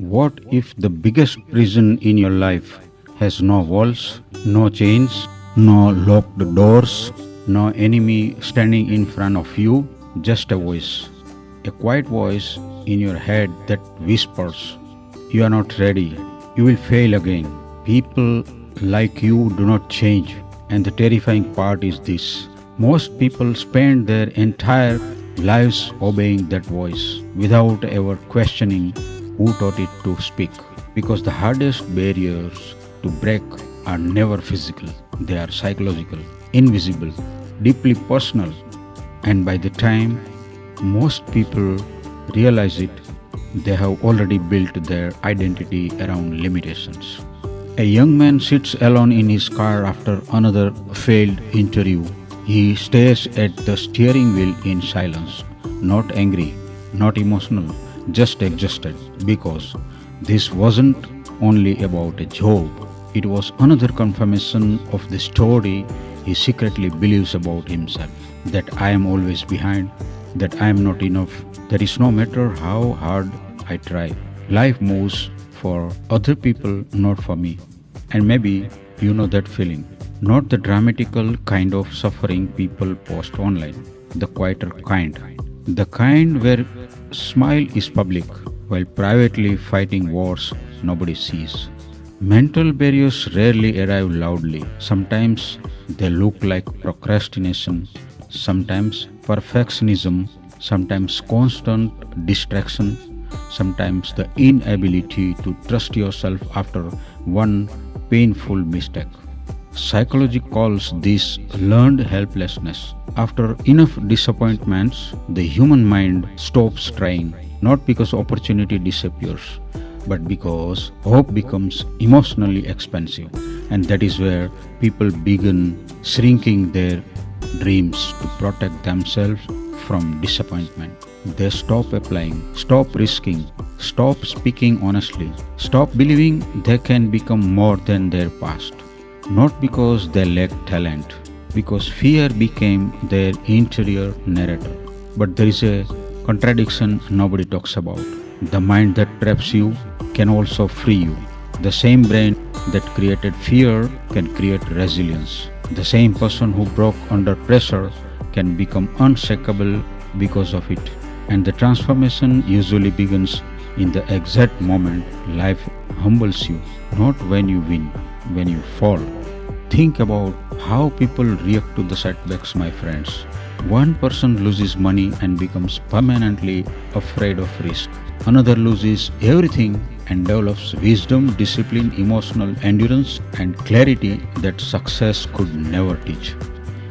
What if the biggest prison in your life has no walls, no chains, no locked doors, no enemy standing in front of you, just a voice? A quiet voice in your head that whispers, "You are not ready. You will fail again. People like you do not change." And the terrifying part is this: most people spend their entire lives obeying that voice without ever questioning who taught it to speak. Because the hardest barriers to break are never physical, they are psychological, invisible, deeply personal, and by the time most people realize it, they have already built their identity around limitations. A young man sits alone in his car after another failed interview. He stares at the steering wheel in silence, not angry, not emotional, just exhausted, because this wasn't only about a job, it was another confirmation of the story he secretly believes about himself, that I am always behind, that I am not enough, that is no matter how hard I try. Life moves for other people, not for me. And maybe you know that feeling. Not the dramatical kind of suffering people post online, the quieter kind. The kind where smile is public while privately fighting wars nobody sees. Mental barriers rarely arrive loudly. Sometimes they look like procrastination, sometimes perfectionism, sometimes constant distraction, sometimes the inability to trust yourself after one painful mistake. Psychology calls this learned helplessness. After enough disappointments, the human mind stops trying, not because opportunity disappears, but because hope becomes emotionally expensive. And that is where people begin shrinking their dreams to protect themselves from disappointment. They stop applying, stop risking, stop speaking honestly, stop believing they can become more than their past. Not because they lack talent, because fear became their interior narrator. But there is a contradiction nobody talks about. The mind that traps you can also free you. The same brain that created fear can create resilience. The same person who broke under pressure can become unshakable because of it. And the transformation usually begins in the exact moment life humbles you, not when you win, when you fall. Think about how people react to the setbacks, my friends. One person loses money and becomes permanently afraid of risk. Another loses everything and develops wisdom, discipline, emotional endurance, and clarity that success could never teach.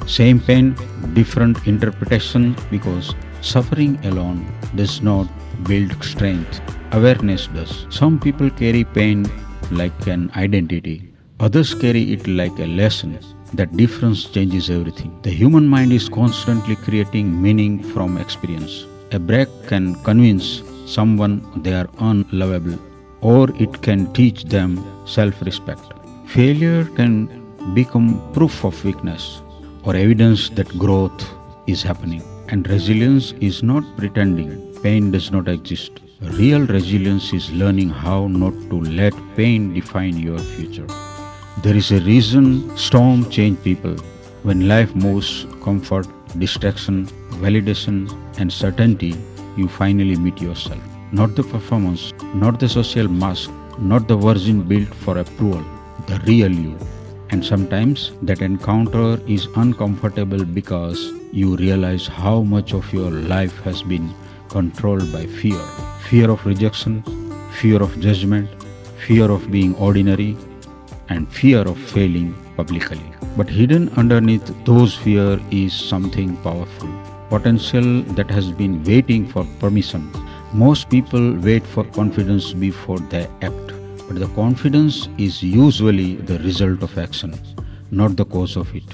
Same pain, different interpretation, because suffering alone does not build strength. Awareness does. Some people carry pain like an identity, others carry it like a lesson. That difference changes everything. The human mind is constantly creating meaning from experience. A break can convince someone they are unlovable, or it can teach them self respect. Failure can become proof of weakness or evidence that growth is happening. And resilience is not pretending pain does not exist. Real resilience is learning how not to let pain define your future. There is a reason storms change people. When life moves comfort, distraction, validation, and certainty, you finally meet yourself. Not the performance, not the social mask, not the version built for approval, the real you. And sometimes that encounter is uncomfortable because you realize how much of your life has been controlled by fear. Fear of rejection, fear of judgment, fear of being ordinary, and fear of failing publicly. But hidden underneath those fear is something powerful, potential that has been waiting for permission. Most people wait for confidence before they act, but the confidence is usually the result of action, not the cause of it.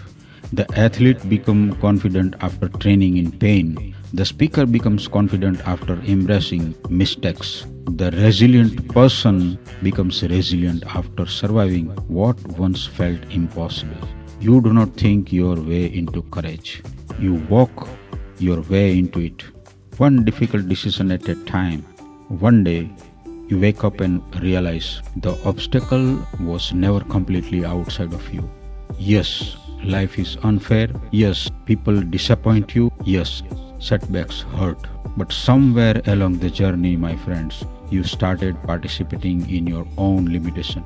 The athlete becomes confident after training in pain. The speaker becomes confident after embracing mistakes. The resilient person becomes resilient after surviving what once felt impossible. You do not think your way into courage. You walk your way into it. One difficult decision at a time. One day, You wake up and realize the obstacle was never completely outside of you. Yes, life is unfair. Yes, people disappoint you. Yes, setbacks hurt. But somewhere along the journey, my friends, you started participating in your own limitations.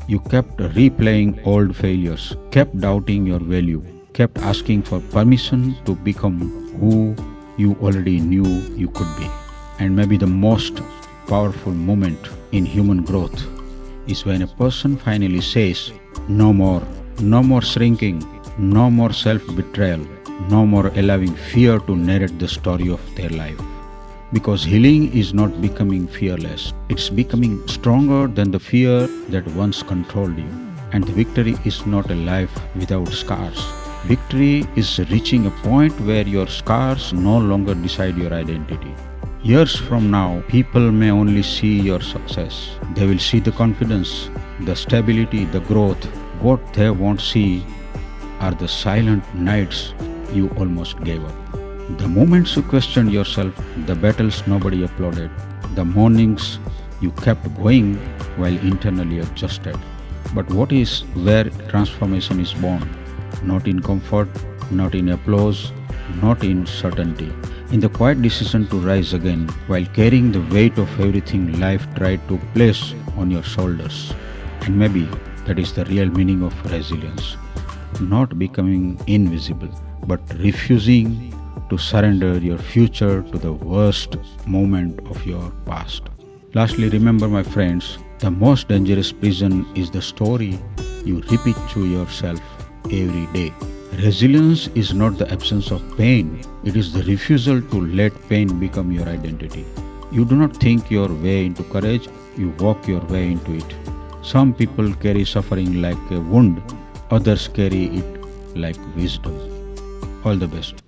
You kept replaying old failures, kept doubting your value, kept asking for permission to become who you already knew you could be. And maybe the most powerful moment in human growth is when a person finally says, no more, no more shrinking, no more self betrayal, no more allowing fear to narrate the story of their life. Because healing is not becoming fearless, it's becoming stronger than the fear that once controlled you. And victory is not a life without scars. Victory is reaching a point where your scars no longer decide your identity. Years from now, people may only see your success. They will see the confidence, the stability, the growth. What they won't see are the silent nights you almost gave up. The moments you questioned yourself, the battles nobody applauded, the mornings you kept going while internally exhausted. But what is where transformation is born? Not in comfort, not in applause, not in certainty. In the quiet decision to rise again while carrying the weight of everything life tried to place on your shoulders. And maybe that is the real meaning of resilience. Not becoming invisible, but refusing to surrender your future to the worst moment of your past. Lastly, remember, my friends, the most dangerous prison is the story you repeat to yourself every day. Resilience is not the absence of pain, it is the refusal to let pain become your identity. You do not think your way into courage, you walk your way into it. Some people carry suffering like a wound, others carry it like wisdom. All the best.